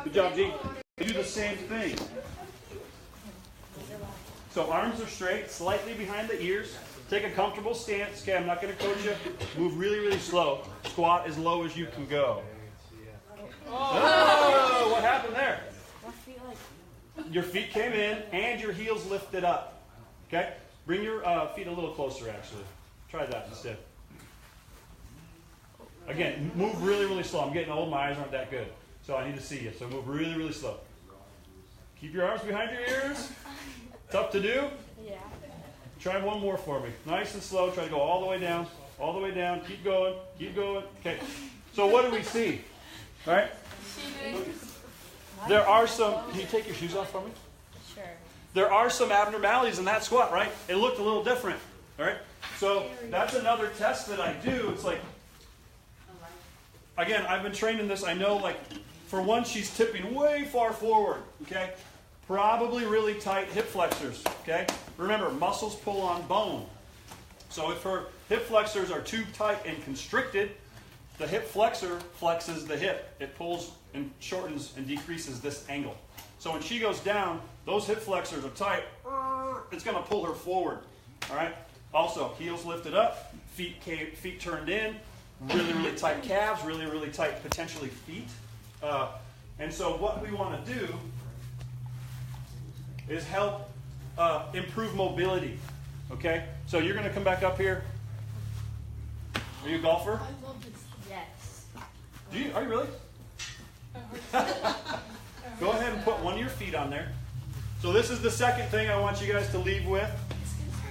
Good job, G. Do the same thing. So arms are straight, slightly behind the ears. Take a comfortable stance. Okay, I'm not going to coach you. Move really, really slow. Squat as low as you can go. Oh, what happened there? Your feet came in and your heels lifted up. Okay? Bring your feet a little closer, actually. Try that instead. Again, move really, really slow. I'm getting old. My eyes aren't that good. So I need to see you. So move really, really slow. Keep your arms behind your ears. Tough to do? Yeah. Try one more for me. Nice and slow. Try to go all the way down. All the way down. Keep going. Keep going. Okay. So what do we see? All right? There are some... Can you take your shoes off for me? Sure. There are some abnormalities in that squat, right? It looked a little different. All right? So that's another test that I do. It's like... Again, I've been trained in this. I know, like, for one, she's tipping way far forward. Okay? Probably really tight hip flexors, okay? Remember, muscles pull on bone. So if her hip flexors are too tight and constricted, the hip flexor flexes the hip. It pulls and shortens and decreases this angle. So when she goes down, those hip flexors are tight. It's going to pull her forward, all right? Also, heels lifted up, feet turned in, really, really tight calves, really, really tight, potentially feet. And so what we want to do is help improve mobility. Okay? So you're going to come back up here. Are you a golfer? I love this. Yes. Are you really? Go ahead and put one of your feet on there. So this is the second thing I want you guys to leave with.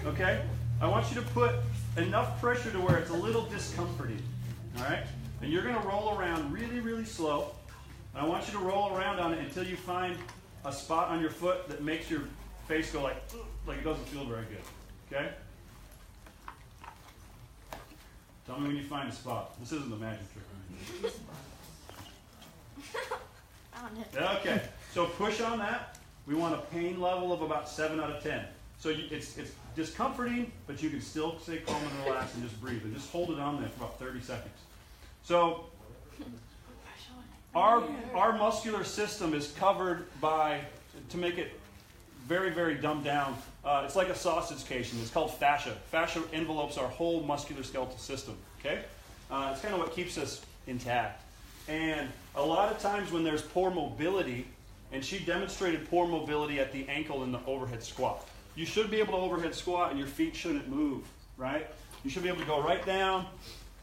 Okay? I want you to put enough pressure to where it's a little discomforting. All right? And you're going to roll around really, really slow. And I want you to roll around on it until you find a spot on your foot that makes your face go like it doesn't feel very good. Okay? Tell me when you find a spot. This isn't a magic trick, right? Okay. So push on that. We want a pain level of about 7 out of 10. So it's discomforting, but you can still stay calm and relaxed and just breathe. And just hold it on there for about 30 seconds. So our muscular system is covered by, to make it very, very dumbed down, it's like a sausage casing. It's called fascia. Fascia envelopes our whole musculoskeletal system. Okay? It's kind of what keeps us intact. And a lot of times when there's poor mobility, and she demonstrated poor mobility at the ankle in the overhead squat. You should be able to overhead squat and your feet shouldn't move, right? You should be able to go right down,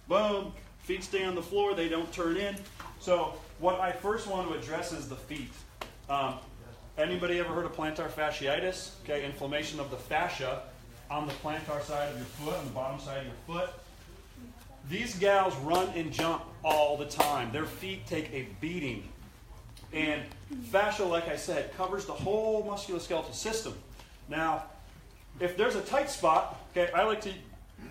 boom, feet stay on the floor, they don't turn in. So what I first want to address is the feet. Anybody ever heard of plantar fasciitis? Okay, inflammation of the fascia on the plantar side of your foot, on the bottom side of your foot. These gals run and jump all the time. Their feet take a beating. And fascia, like I said, covers the whole musculoskeletal system. Now, if there's a tight spot, okay, I like to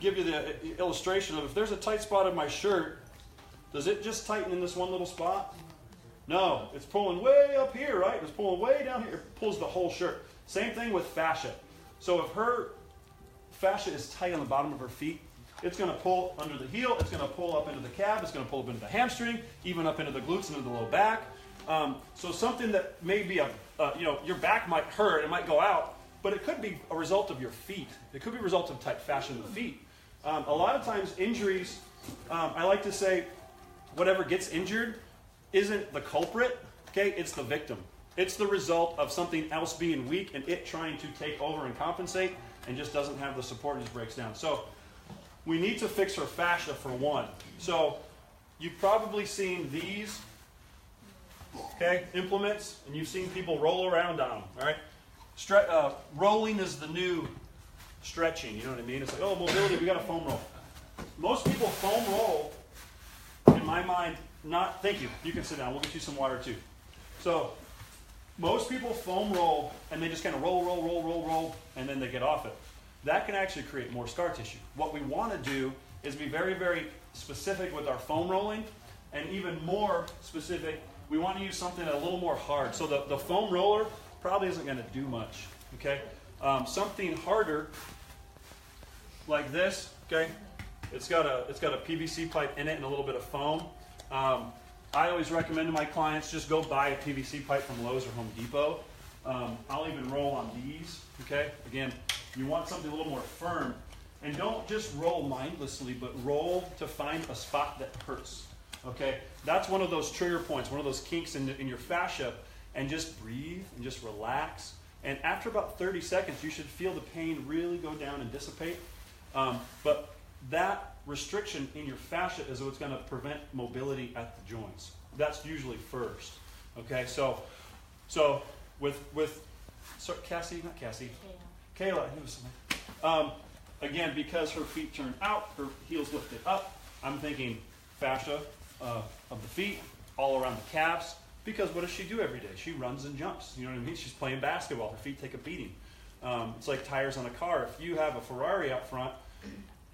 give you the illustration of if there's a tight spot in my shirt, does it just tighten in this one little spot? No, it's pulling way up here, right? It's pulling way down here. It pulls the whole shirt. Same thing with fascia. So if her fascia is tight on the bottom of her feet, it's going to pull under the heel, it's going to pull up into the calf, it's going to pull up into the hamstring, even up into the glutes and into the low back. So something that may be your back might hurt, it might go out, but it could be a result of your feet. It could be a result of tight fascia in the feet. A lot of times injuries, I like to say, whatever gets injured isn't the culprit, okay? It's the victim. It's the result of something else being weak and it trying to take over and compensate and just doesn't have the support and just breaks down. So we need to fix her fascia for one. So you've probably seen these, okay, implements, and you've seen people roll around on them, all right? Rolling is the new stretching, you know what I mean? It's like, oh, mobility, we got a foam roll. Most people foam roll, in my mind, thank you, you can sit down, we'll get you some water too. So, most people foam roll, and they just kind of roll, and then they get off it. That can actually create more scar tissue. What we want to do is be very, very specific with our foam rolling, and even more specific, we want to use something a little more hard. So the foam roller probably isn't going to do much, okay? Something harder, like this, okay? It's got a PVC pipe in it and a little bit of foam. I always recommend to my clients just go buy a PVC pipe from Lowe's or Home Depot. I'll even roll on these, okay? Again, you want something a little more firm. And don't just roll mindlessly, but roll to find a spot that hurts, okay? That's one of those trigger points, one of those kinks in your fascia, and just breathe and just relax. And after about 30 seconds, you should feel the pain really go down and dissipate. But that restriction in your fascia is what's going to prevent mobility at the joints. That's usually first, okay? So sorry, Cassie, not Cassie, Kayla. Again, because her feet turned out, her heels lifted up, I'm thinking fascia of the feet, all around the calves, because what does she do every day? She runs and jumps. You know what I mean? She's playing basketball. Her feet take a beating. It's like tires on a car. If you have a Ferrari up front,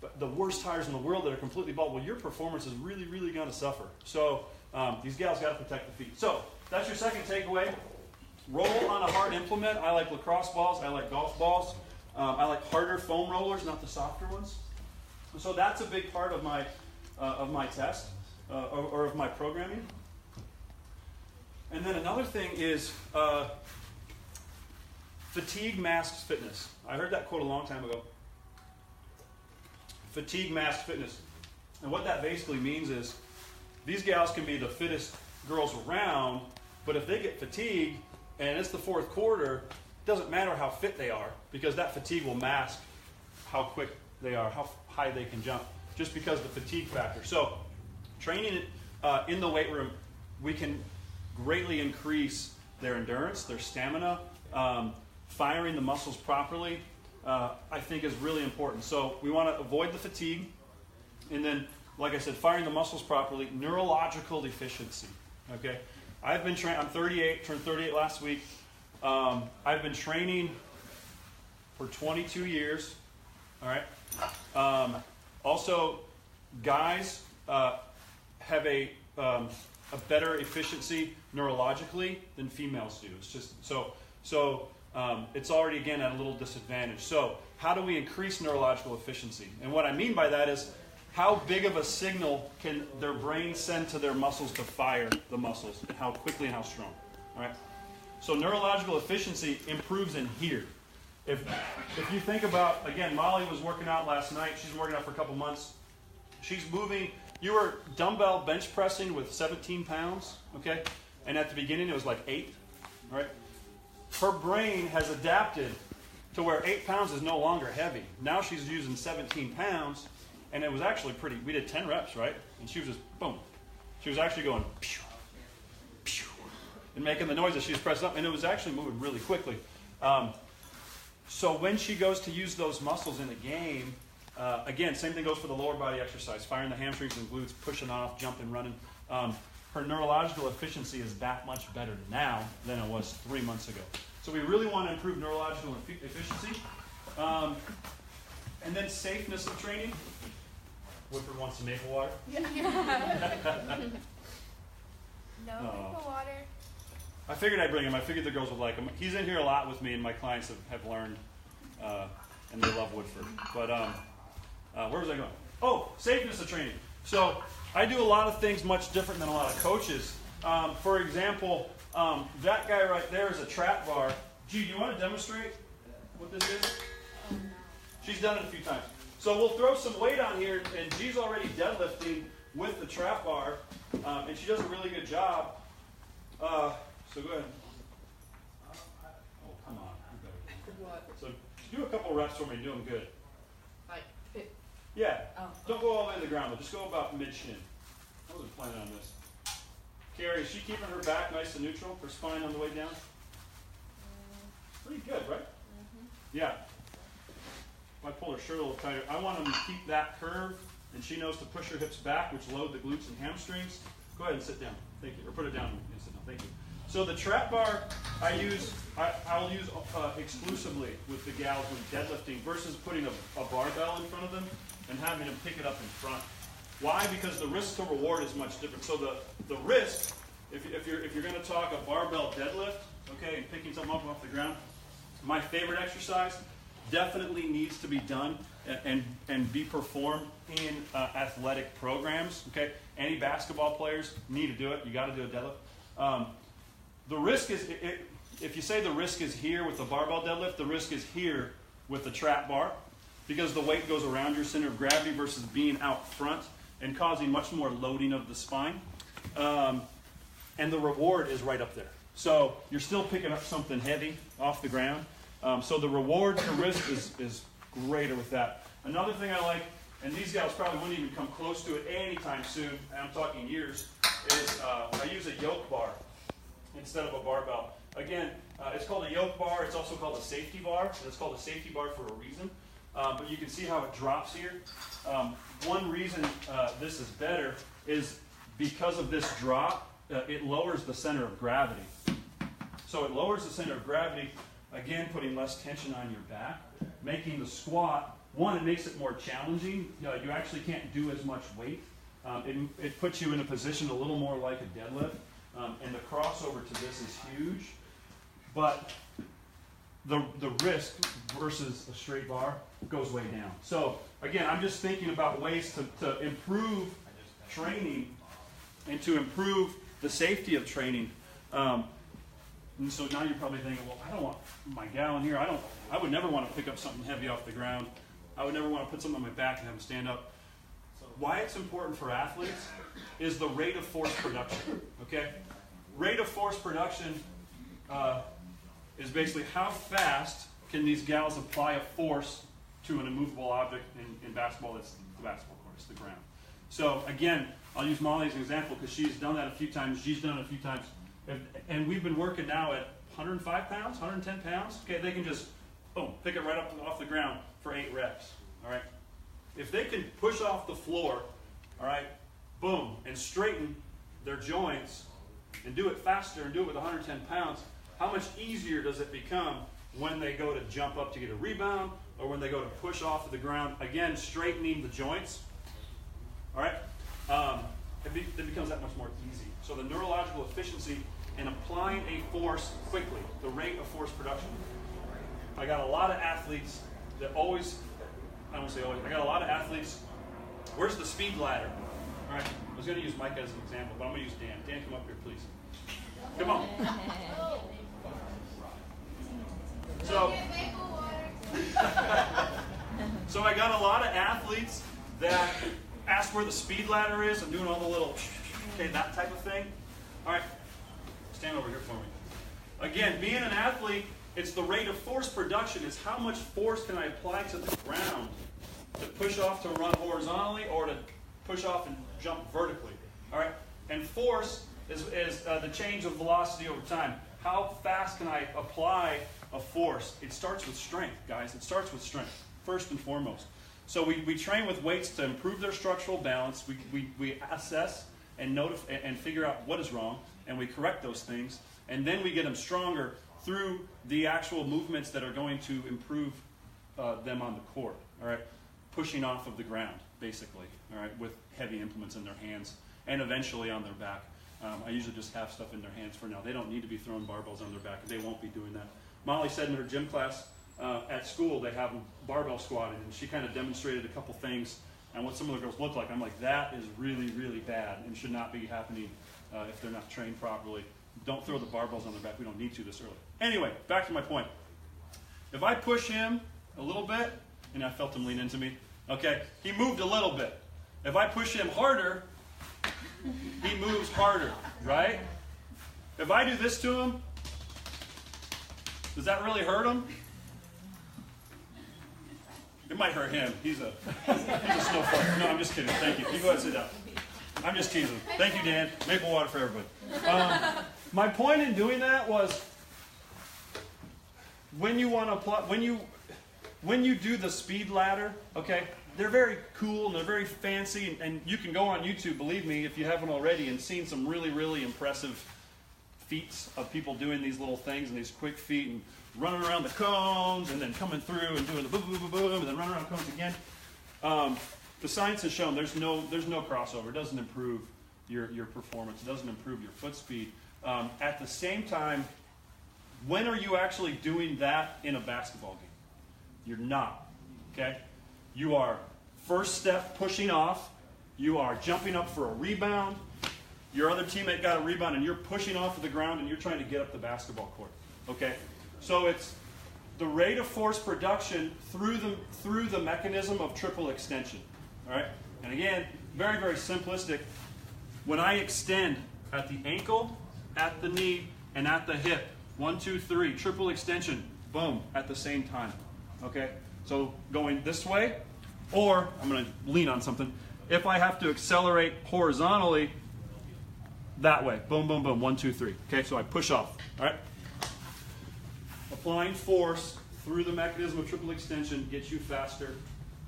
but the worst tires in the world that are completely bald, well, your performance is really, really going to suffer. So these gals got to protect the feet. So that's your second takeaway. Roll on a hard implement. I like lacrosse balls. I like golf balls. I like harder foam rollers, not the softer ones. So that's a big part of my test or of my programming. And then another thing is fatigue masks fitness. I heard that quote a long time ago. Fatigue masks fitness. And what that basically means is these gals can be the fittest girls around, but if they get fatigued and it's the fourth quarter, it doesn't matter how fit they are, because that fatigue will mask how quick they are, how high they can jump, just because of the fatigue factor. So training in the weight room, we can greatly increase their endurance, their stamina, firing the muscles properly, I think is really important. So we want to avoid the fatigue, and then, like I said, firing the muscles properly, neurological efficiency. Okay, I've been I'm 38, turned 38 last week. I've been training for 22 years. All right. Also, guys have a better efficiency neurologically than females do. It's just so it's already again at a little disadvantage. So how do we increase neurological efficiency? And what I mean by that is how big of a signal can their brain send to their muscles to fire the muscles, and how quickly and how strong. All right. So neurological efficiency improves in here. If you think about, again, Molly was working out last night. She's been working out for a couple months. She's moving. You were dumbbell bench pressing with 17 pounds, okay? And at the beginning it was like 8, right? Her brain has adapted to where 8 pounds is no longer heavy. Now she's using 17 pounds, and it was actually pretty. We did 10 reps, right? And she was just, boom. She was actually going, pew, pew, and making the noise as she was pressing up, and it was actually moving really quickly. So when she goes to use those muscles in the game, again, same thing goes for the lower body exercise, firing the hamstrings and glutes, pushing off, jumping, running. Her neurological efficiency is that much better now than it was 3 months ago. So we really want to improve neurological efficiency. And then safeness of training. Whitford wants some maple water. No maple water. I figured I'd bring him. I figured the girls would like him. He's in here a lot with me, and my clients have learned, and they love Woodford. But where was I going? Oh, safeness of training. So I do a lot of things much different than a lot of coaches. For example, that guy right there is a trap bar. Gee, you want to demonstrate what this is? She's done it a few times. So we'll throw some weight on here, and G's already deadlifting with the trap bar, and she does a really good job. So go ahead. Oh, come on. What? So do a couple reps for me. Do them good. Like, Yeah. oh. Don't go all the way to the ground, but just go about mid-shin. I wasn't planning on this. Carrie, is she keeping her back nice and neutral? Her spine on the way down? Pretty good, right? Mm-hmm. Yeah. If I pull her shirt a little tighter, I want them to keep that curve, and she knows to push her hips back, which load the glutes and hamstrings. Go ahead and sit down. Thank you. Or put it down and sit down. Thank you. So the trap bar I'll use exclusively with the gals when deadlifting versus putting a barbell in front of them and having them pick it up in front. Why? Because the risk to reward is much different. So the risk, if you're going to talk a barbell deadlift, okay, and picking something up off the ground, my favorite exercise definitely needs to be done and be performed in athletic programs. Okay, any basketball players need to do it. You got to do a deadlift. The risk is, if you say the risk is here with the barbell deadlift, the risk is here with the trap bar, because the weight goes around your center of gravity versus being out front and causing much more loading of the spine. And the reward is right up there. So you're still picking up something heavy off the ground. So the reward to risk is greater with that. Another thing I like, and these guys probably wouldn't even come close to it anytime soon, and I'm talking years, is I use a yoke bar instead of a barbell. Again, it's called a yoke bar. It's also called a safety bar. And it's called a safety bar for a reason. But you can see how it drops here. One reason this is better is because of this drop, it lowers the center of gravity. So it lowers the center of gravity, again, putting less tension on your back, making the squat, one, it makes it more challenging. You actually can't do as much weight. It puts you in a position a little more like a deadlift. And the crossover to this is huge. But the risk versus a straight bar goes way down. So again, I'm just thinking about ways to improve training and to improve the safety of training. And so now you're probably thinking, well, I don't want my gal in here. I would never want to pick up something heavy off the ground. I would never want to put something on my back and have them stand up. Why it's important for athletes is the rate of force production. Okay, rate of force production is basically how fast can these gals apply a force to an immovable object. In basketball, that's the basketball court, it's the ground. So again, I'll use Molly as an example because she's done that a few times. She's done it a few times. And we've been working now at 105 pounds, 110 pounds. Okay, they can just, boom, pick it right up off the ground for 8 reps. All right. If they can push off the floor, all right, boom, and straighten their joints and do it faster and do it with 110 pounds, how much easier does it become when they go to jump up to get a rebound or when they go to push off of the ground? Again, straightening the joints. All right. It becomes that much more easy. So the neurological efficiency in applying a force quickly, the rate of force production. I got a lot of athletes that always, I don't want to say always, I got a lot of athletes, where's the speed ladder? All right, I was going to use Mike as an example, but I'm going to use Dan. Dan, come up here, please. Come on. So I got a lot of athletes that ask where the speed ladder is. I'm doing all the little, okay, that type of thing. All right, stand over here for me. Again, being an athlete, it's the rate of force production. It's how much force can I apply to the ground to push off to run horizontally or to push off and jump vertically. All right, and force is the change of velocity over time. How fast can I apply a force? It starts with strength, guys. It starts with strength, first and foremost. So we train with weights to improve their structural balance. We assess and figure out what is wrong, and we correct those things. And then we get them stronger through the actual movements that are going to improve them on the court. All right, pushing off of the ground, basically. All right, with heavy implements in their hands and eventually on their back. I usually just have stuff in their hands for now. They don't need to be throwing barbells on their back. They won't be doing that. Molly said in her gym class at school they have them barbell squatting, and she kind of demonstrated a couple things and what some of the girls look like. I'm like, that is really, really bad and should not be happening if they're not trained properly. Don't throw the barbells on their back. We don't need to this early. Anyway, back to my point. If I push him a little bit, and I felt him lean into me, okay, he moved a little bit. If I push him harder, he moves harder, right? If I do this to him, does that really hurt him? It might hurt him. He's a snowflake. No, I'm just kidding. Thank you. You go ahead and sit down. I'm just teasing. Thank you, Dan. Maple water for everybody. My point in doing that was when you want to apply, when you do the speed ladder, okay, they're very cool and they're very fancy, and you can go on YouTube, believe me, if you haven't already, and seen some really, really impressive feats of people doing these little things and these quick feet and running around the cones and then coming through and doing the boom, boom, boom, boom, and then running around cones again. The science has shown there's no crossover. It doesn't improve your performance. It doesn't improve your foot speed. At the same time, when are you actually doing that in a basketball game? You're not. Okay? You are first step pushing off. You are jumping up for a rebound. Your other teammate got a rebound and you're pushing off of the ground and you're trying to get up the basketball court. Okay? So it's the rate of force production through the mechanism of triple extension. All right? And again, very, very simplistic. When I extend at the ankle, at the knee, and at the hip, 1, 2, 3, triple extension, boom, at the same time. Okay? So going this way, or I'm going to lean on something. If I have to accelerate horizontally, that way, boom, boom, boom, 1, 2, 3. Okay, so I push off. All right? Applying force through the mechanism of triple extension gets you faster,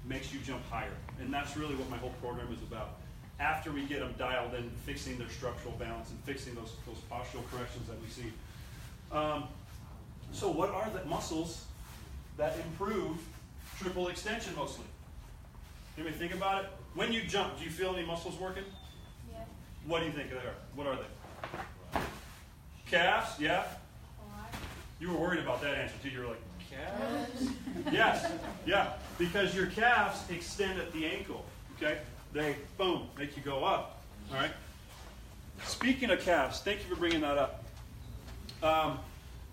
makes you jump higher. And that's really what my whole program is about. After we get them dialed in, fixing their structural balance and fixing those postural corrections that we see. So what are the muscles that improve triple extension mostly? Anybody think about it? When you jump, do you feel any muscles working? Yeah. What do you think they are? What are they? Calves, yeah? You were worried about that answer too. You were like, calves? Yes, yeah, because your calves extend at the ankle, okay? They, boom, make you go up, all right? Speaking of calves, thank you for bringing that up.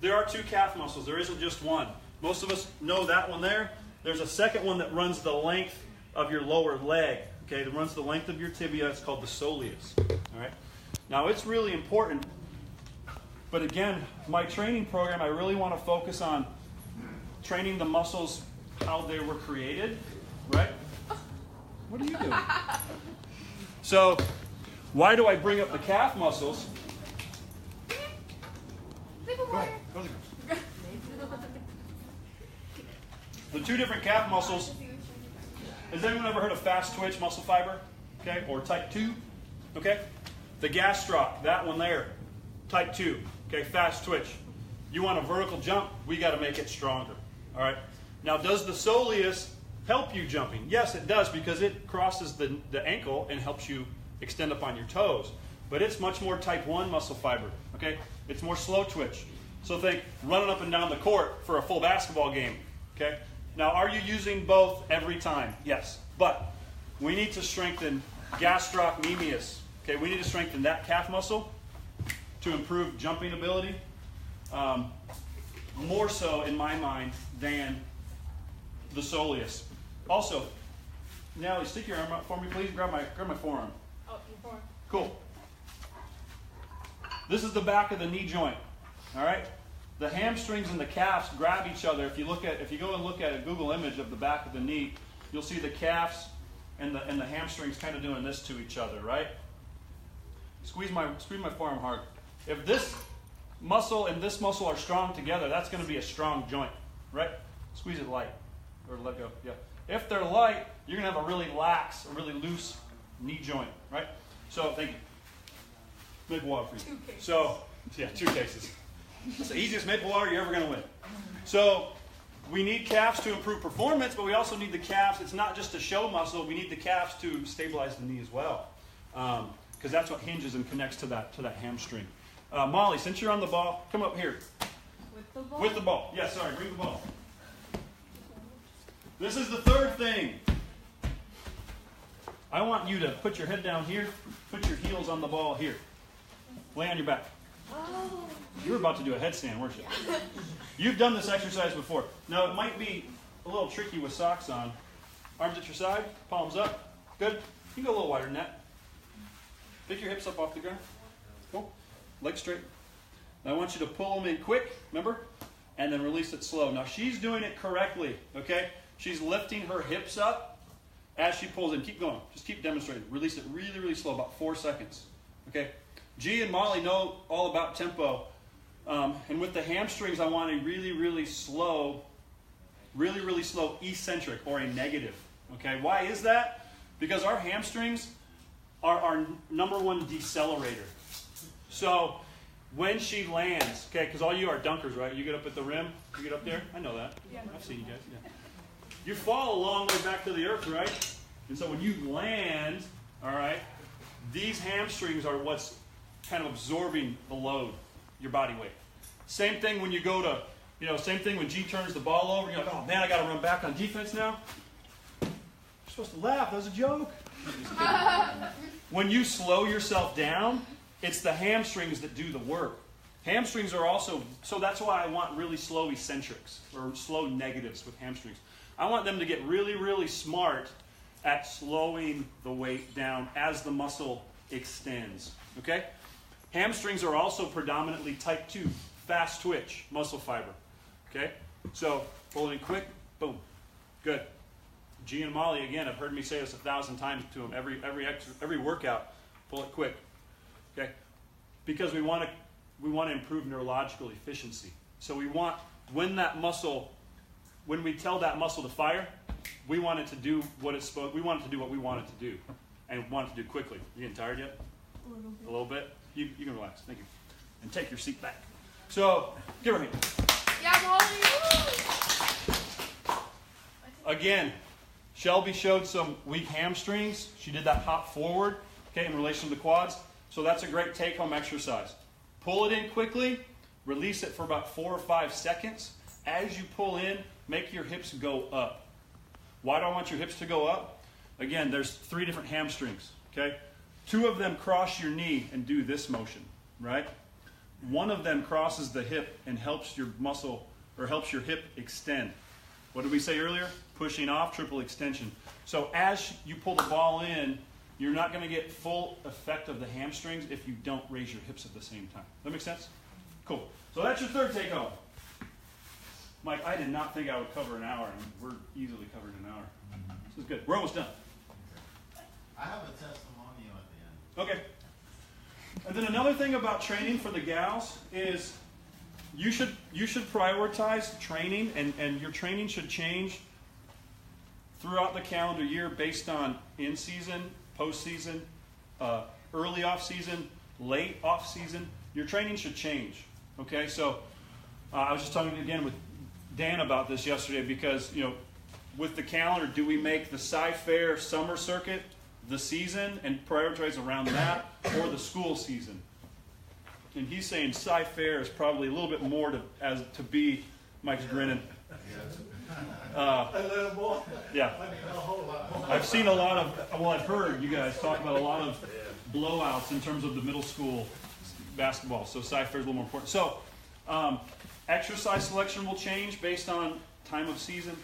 There are 2 calf muscles. There isn't just one. Most of us know that one there. There's a second one that runs the length of your lower leg, okay? That runs the length of your tibia. It's called the soleus, all right? Now, it's really important, but again, my training program, I really want to focus on training the muscles how they were created, right? What are you doing? So, why do I bring up the calf muscles? Go ahead. The 2 different calf muscles. Has anyone ever heard of fast twitch muscle fiber? Okay, or type 2? Okay? The gastroc, that one there, type 2. Okay, fast twitch. You want a vertical jump, we got to make it stronger. All right? Now, does the soleus help you jumping? Yes, it does, because it crosses the ankle and helps you extend up on your toes. But it's much more type 1 muscle fiber. Okay? It's more slow twitch. So think running up and down the court for a full basketball game. Okay? Now, are you using both every time? Yes. But we need to strengthen gastrocnemius. Okay, we need to strengthen that calf muscle to improve jumping ability. More so, in my mind, than the soleus. Also, Natalie, stick your arm out for me, please. Grab my forearm. Oh, your forearm. Cool. This is the back of the knee joint. All right? The hamstrings and the calves grab each other. If you go and look at a Google image of the back of the knee, you'll see the calves and the hamstrings kind of doing this to each other, right? Squeeze my forearm hard. If this muscle and this muscle are strong together, that's going to be a strong joint, right? Squeeze it light or let go. Yeah. If they're light, you're going to have a really lax, a really loose knee joint, right? So thank you. Maple water for you. 2 cases. So yeah, 2 cases. It's the easiest maple water you're ever going to win. So we need calves to improve performance, but we also need the calves. It's not just a show muscle. We need the calves to stabilize the knee as well, because that's what hinges and connects to that hamstring. Molly, since you're on the ball, come up here. With the ball? With the ball. Yeah, sorry, bring the ball. This is the 3rd thing. I want you to put your head down here, put your heels on the ball here. Lay on your back. Oh. You were about to do a headstand, weren't you? You've done this exercise before. Now, it might be a little tricky with socks on. Arms at your side, palms up. Good. You can go a little wider than that. Pick your hips up off the ground. Cool. Legs straight. Now, I want you to pull them in quick, remember? And then release it slow. Now, she's doing it correctly, okay? She's lifting her hips up as she pulls in. Keep going. Just keep demonstrating. Release it really, really slow, about 4 seconds. Okay? G and Molly know all about tempo. And with the hamstrings, I want a really, really slow eccentric or a negative. Okay? Why is that? Because our hamstrings are our #1 decelerator. So when she lands, okay, because all you are dunkers, right? You get up at the rim, you get up there. I know that. Yeah. I've seen you guys. Yeah. You fall a long way back to the earth, right? And so when you land, all right, these hamstrings are what's kind of absorbing the load, your body weight. Same thing when you go to, same thing when G turns the ball over. You're like, oh man, I got to run back on defense now. supposed to laugh. That was a joke. When you slow yourself down, it's the hamstrings that do the work. Hamstrings are also, so that's why I want really slow eccentrics or slow negatives with hamstrings. I want them to get really, really smart at slowing the weight down as the muscle extends. Okay? Hamstrings are also predominantly type 2, fast twitch muscle fiber. Okay? So pull it in quick, boom. Good. G and Molly, again, I've heard me say this 1,000 times to them every workout. Pull it quick. Okay? Because we want to improve neurological efficiency. So we want, when we tell that muscle to fire, we want it to do what it's supposed. We want it to do what we want it to do, and we want it to do quickly. You getting tired yet? A little bit. You can relax. Thank you, and take your seat back. So give her a hand. Yeah, Molly. Again, Shelby showed some weak hamstrings. She did that hop forward, okay, in relation to the quads. So that's a great take-home exercise. Pull it in quickly. Release it for about 4 or 5 seconds. As you pull in, make your hips go up. Why do I want your hips to go up? Again, there's 3 different hamstrings, okay? 2 of them cross your knee and do this motion, right? 1 of them crosses the hip and helps your muscle, or helps your hip extend. What did we say earlier? Pushing off, triple extension. So as you pull the ball in, you're not going to get full effect of the hamstrings if you don't raise your hips at the same time. That make sense? Cool. So that's your third take home. Mike, I did not think I would cover an hour, and we're easily covered an hour. This is good. We're almost done. I have a testimonial at the end. Okay. And then another thing about training for the gals is you should prioritize training, and your training should change throughout the calendar year based on in-season, post-season, early off-season, late off-season. Your training should change. Okay, so I was just talking again with Dan about this yesterday because, with the calendar, do we make the Sci-Fair summer circuit the season and prioritize around that, or the school season? And he's saying Sci-Fair is probably a little bit more to be. Mike's grinning. Yeah. I've seen a lot of, I've heard you guys talk about a lot of blowouts in terms of the middle school basketball. So Sci-Fair is a little more important. So exercise selection will change based on time of season.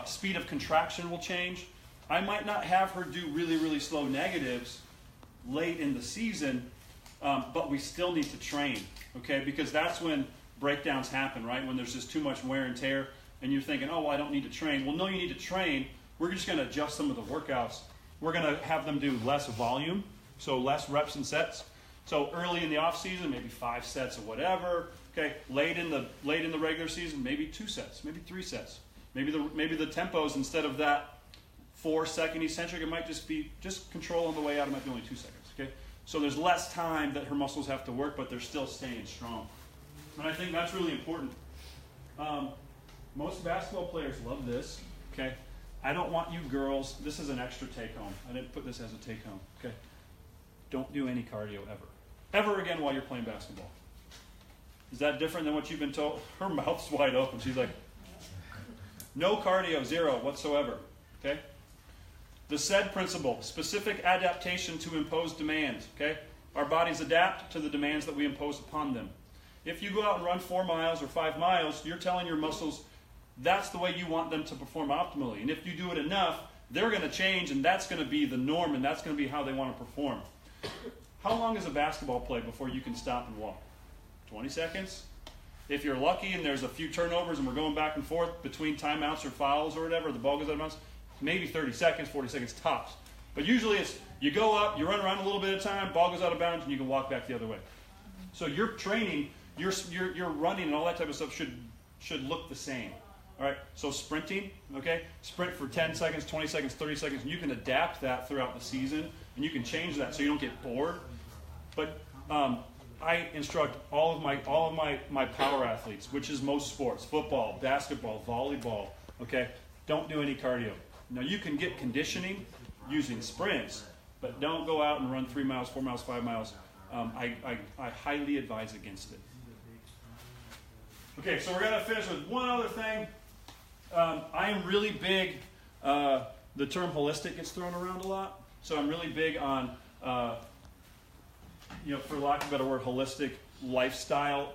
Speed of contraction will change. I might not have her do really, really slow negatives late in the season, but we still need to train, okay? Because that's when breakdowns happen, right? When there's just too much wear and tear, and you're thinking, oh, well, I don't need to train. Well, no, you need to train. We're just going to adjust some of the workouts. We're going to have them do less volume, so less reps and sets. So early in the off season, maybe 5 sets or whatever. Okay, late in the regular season, maybe 2 sets, maybe 3 sets. Maybe the tempos, instead of that 4-second eccentric, it might just be control on the way out. It might be only 2 seconds. Okay, so there's less time that her muscles have to work, but they're still staying strong. And I think that's really important. Most basketball players love this. Okay, I don't want you girls. This is an extra take home. I didn't put this as a take home. Okay, don't do any cardio ever again while you're playing basketball. Is that different than what you've been told? Her mouth's wide open. She's like, no cardio, 0 whatsoever. Okay? The SAID principle, specific adaptation to imposed demands. Okay? Our bodies adapt to the demands that we impose upon them. If you go out and run 4 miles or 5 miles, you're telling your muscles that's the way you want them to perform optimally. And if you do it enough, they're going to change, and that's going to be the norm, and that's going to be how they want to perform. How long is a basketball play before you can stop and walk? 20 seconds? If you're lucky and there's a few turnovers and we're going back and forth between timeouts or fouls or whatever, the ball goes out of bounds, maybe 30 seconds, 40 seconds tops. But usually it's you go up, you run around a little bit at a time, ball goes out of bounds, and you can walk back the other way. So your training, your running and all that type of stuff should look the same. All right, so sprinting, okay? Sprint for 10 seconds, 20 seconds, 30 seconds, and you can adapt that throughout the season, and you can change that so you don't get bored. But I instruct all of my power athletes, which is most sports, football, basketball, volleyball, okay? Don't do any cardio. Now, you can get conditioning using sprints, but don't go out and run 3 miles, 4 miles, 5 miles. I highly advise against it. Okay, so we're going to finish with one other thing. I am really big. the term holistic gets thrown around a lot. So I'm really big on, for lack of a better word, holistic lifestyle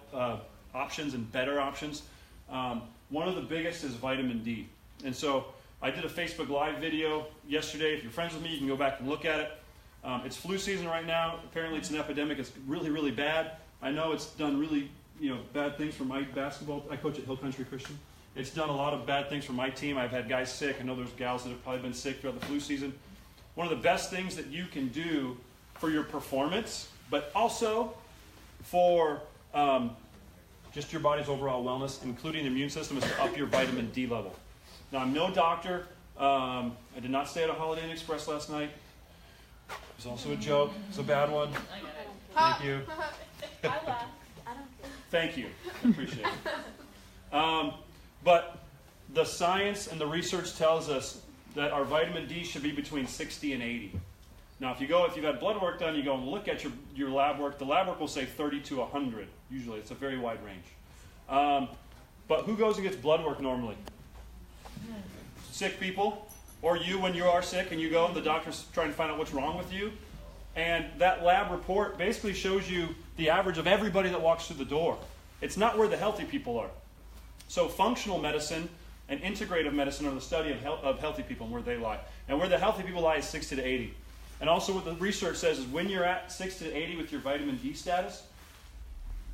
options and better options. One of the biggest is vitamin D. And so I did a Facebook Live video yesterday. If you're friends with me, you can go back and look at it. It's flu season right now. Apparently it's an epidemic. It's really, really bad. I know it's done really, bad things for my basketball. I coach at Hill Country Christian. It's done a lot of bad things for my team. I've had guys sick. I know there's gals that have probably been sick throughout the flu season. One of the best things that you can do for your performance, but also for just your body's overall wellness, including the immune system, is to up your vitamin D level. Now, I'm no doctor. I did not stay at a Holiday Inn Express last night. It was also a joke. It was a bad one. Thank you. I laughed. I don't care. Thank you. I appreciate it. But the science and the research tells us that our vitamin D should be between 60 and 80. Now, if you've had blood work done, you go and look at your lab work. The lab work will say 30 to 100. Usually, it's a very wide range. But who goes and gets blood work normally? Sick people, or you when you are sick and you go and the doctor's trying to find out what's wrong with you. And that lab report basically shows you the average of everybody that walks through the door. It's not where the healthy people are. So functional medicine and integrative medicine are the study of healthy people and where they lie. And where the healthy people lie is 60 to 80. And also what the research says is when you're at 60 to 80 with your vitamin D status,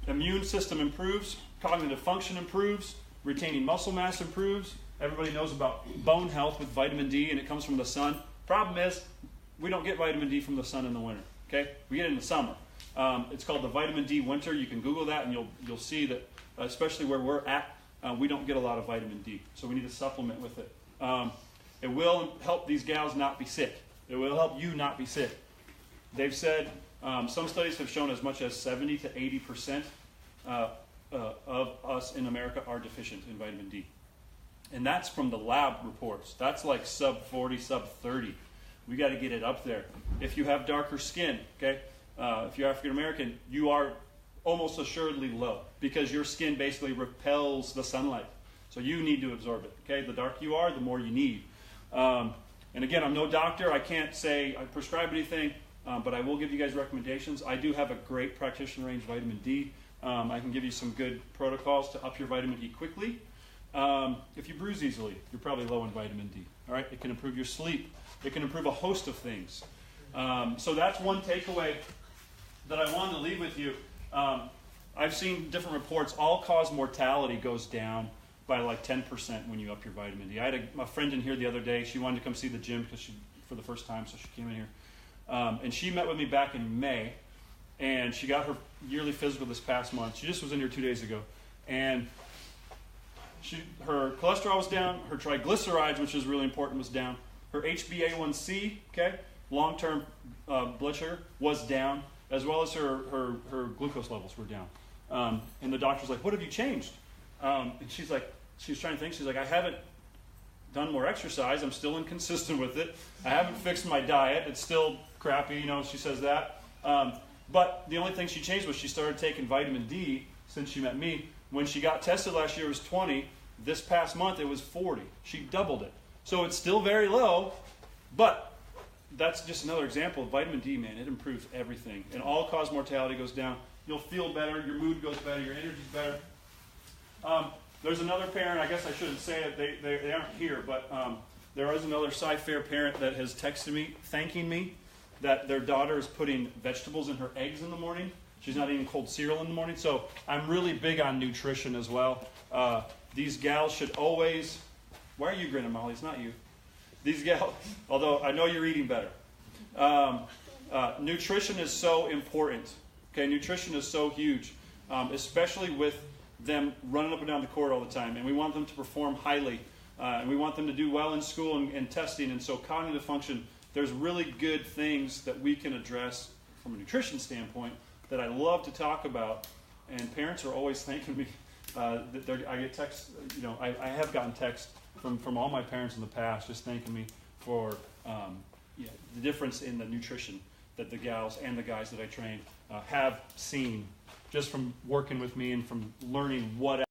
immune system improves, cognitive function improves, retaining muscle mass improves. Everybody knows about bone health with vitamin D, and it comes from the sun. Problem is, we don't get vitamin D from the sun in the winter. Okay, we get it in the summer. It's called the vitamin D winter. You can Google that, and you'll see that, especially where we're at, we don't get a lot of vitamin D. So we need to supplement with it. It will help these gals not be sick. It will help you not be sick. They've said some studies have shown as much as 70 to 80% of us in America are deficient in vitamin D. And that's from the lab reports. That's like sub 40, sub 30. We got to get it up there. If you have darker skin, okay, if you're African American, you are almost assuredly low because your skin basically repels the sunlight. So you need to absorb it. Okay, the darker you are, the more you need. And again, I'm no doctor. I can't say I prescribe anything, but I will give you guys recommendations. I do have a great practitioner range vitamin D. I can give you some good protocols to up your vitamin D quickly. If you bruise easily, you're probably low in vitamin D. All right, it can improve your sleep. It can improve a host of things. So that's one takeaway that I wanted to leave with you. I've seen different reports. All-cause mortality goes down by like 10% when you up your vitamin D. I had a friend in here the other day. She wanted to come see the gym for the first time, so she came in here. And she met with me back in May, and she got her yearly physical this past month. She just was in here 2 days ago. And her cholesterol was down, her triglycerides, which is really important, was down. Her HbA1c, okay, long-term blood sugar, was down, as well as her glucose levels were down. And the doctor's like, "What have you changed?" And she was trying to think. She's like, "I haven't done more exercise. I'm still inconsistent with it. I haven't fixed my diet. It's still crappy," she says that. But the only thing she changed was she started taking vitamin D since she met me. When she got tested last year, it was 20. This past month, it was 40. She doubled it. So it's still very low, but that's just another example of vitamin D, man. It improves everything. And all-cause mortality goes down. You'll feel better. Your mood goes better. Your energy's better. There's another parent. I guess I shouldn't say it. They aren't here, but there is another Sci-Fair parent that has texted me, thanking me that their daughter is putting vegetables in her eggs in the morning. She's not eating cold cereal in the morning. So I'm really big on nutrition as well. These gals should always... Why are you grinning, Molly? It's not you. These gals, although I know you're eating better. Nutrition is so important. Okay, nutrition is so huge, especially with them running up and down the court all the time. And we want them to perform highly. And we want them to do well in school and testing. And so cognitive function, there's really good things that we can address from a nutrition standpoint that I love to talk about, and parents are always thanking me. I get texts, I have gotten texts from all my parents in the past just thanking me for the difference in the nutrition that the gals and the guys that I train have seen just from working with me and from learning what